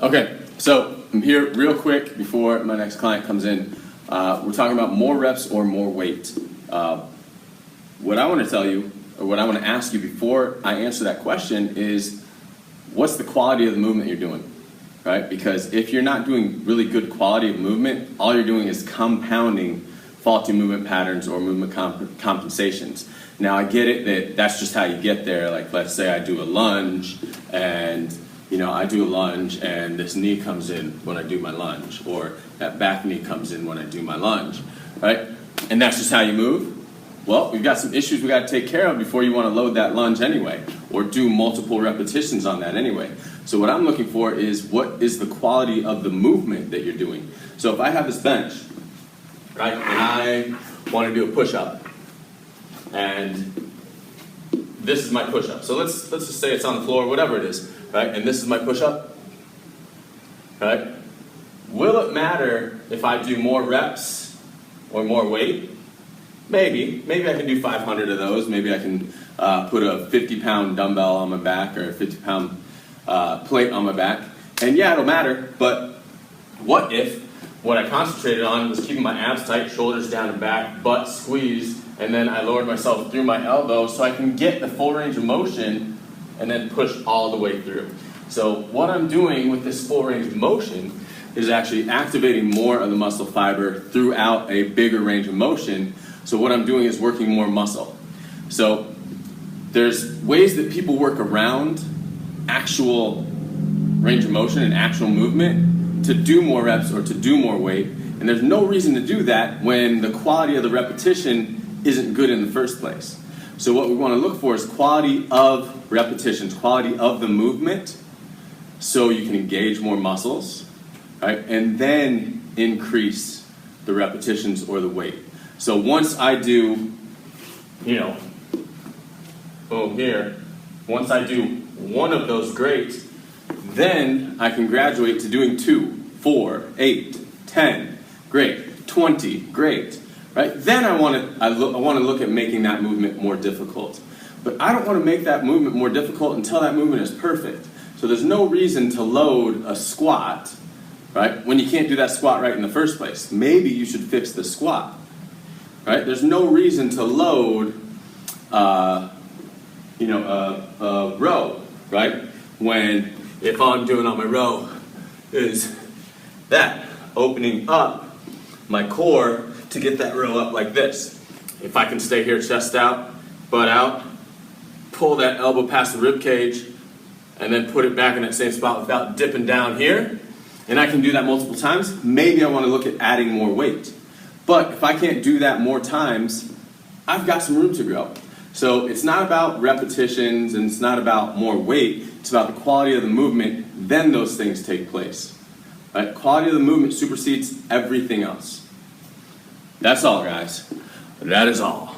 Okay, so I'm here real quick before my next client comes in. We're talking about more reps or more weight. What I want to tell you, or what I want to ask you before I answer that question is, what's the quality of the movement you're doing, right? Because if you're not doing really good quality of movement, all you're doing is compounding faulty movement patterns or movement compensations. Now I get it that that's just how you get there. Like let's say I do a lunge and I do a lunge and this knee comes in when I do my lunge, or that back knee comes in when I do my lunge, right? And that's just how you move. Well, we've got some issues we got to take care of before you want to load that lunge anyway, or do multiple repetitions on that anyway. So what I'm looking for is, what is the quality of the movement that you're doing? So if I have this bench, right, and I want to do a push-up, and this is my push-up. So let's just say it's on the floor, whatever it is, right? And this is my push-up, right? Will it matter if I do more reps or more weight? Maybe I can do 500 of those. Maybe I can put a 50-pound dumbbell on my back or a 50-pound plate on my back. And yeah, it'll matter, but what if what I concentrated on was keeping my abs tight, shoulders down and back, butt squeezed, and then I lowered myself through my elbow so I can get the full range of motion and then push all the way through. So what I'm doing with this full range of motion is actually activating more of the muscle fiber throughout a bigger range of motion. So what I'm doing is working more muscle. So there's ways that people work around actual range of motion and actual movement to do more reps or to do more weight. And there's no reason to do that when the quality of the repetition isn't good in the first place. So what we want to look for is quality of repetitions, quality of the movement, so you can engage more muscles, right? And then increase the repetitions or the weight. So once I do, boom here, once I do one of those, great, then I can graduate to doing 2, 4, 8, 10, great, 20, great, right? Then I want to look at making that movement more difficult. But I don't want to make that movement more difficult until that movement is perfect. So there's no reason to load a squat, right, when you can't do that squat right in the first place. Maybe you should fix the squat, right? There's no reason to load a row, right? When if all I'm doing on my row is that, opening up my core to get that row up like this. If I can stay here, chest out, butt out, pull that elbow past the rib cage, and then put it back in that same spot without dipping down here, and I can do that multiple times, maybe I want to look at adding more weight. But if I can't do that more times, I've got some room to grow. So it's not about repetitions and it's not about more weight, it's about the quality of the movement, then those things take place. Right? Quality of the movement supersedes everything else. That's all, guys. That is all.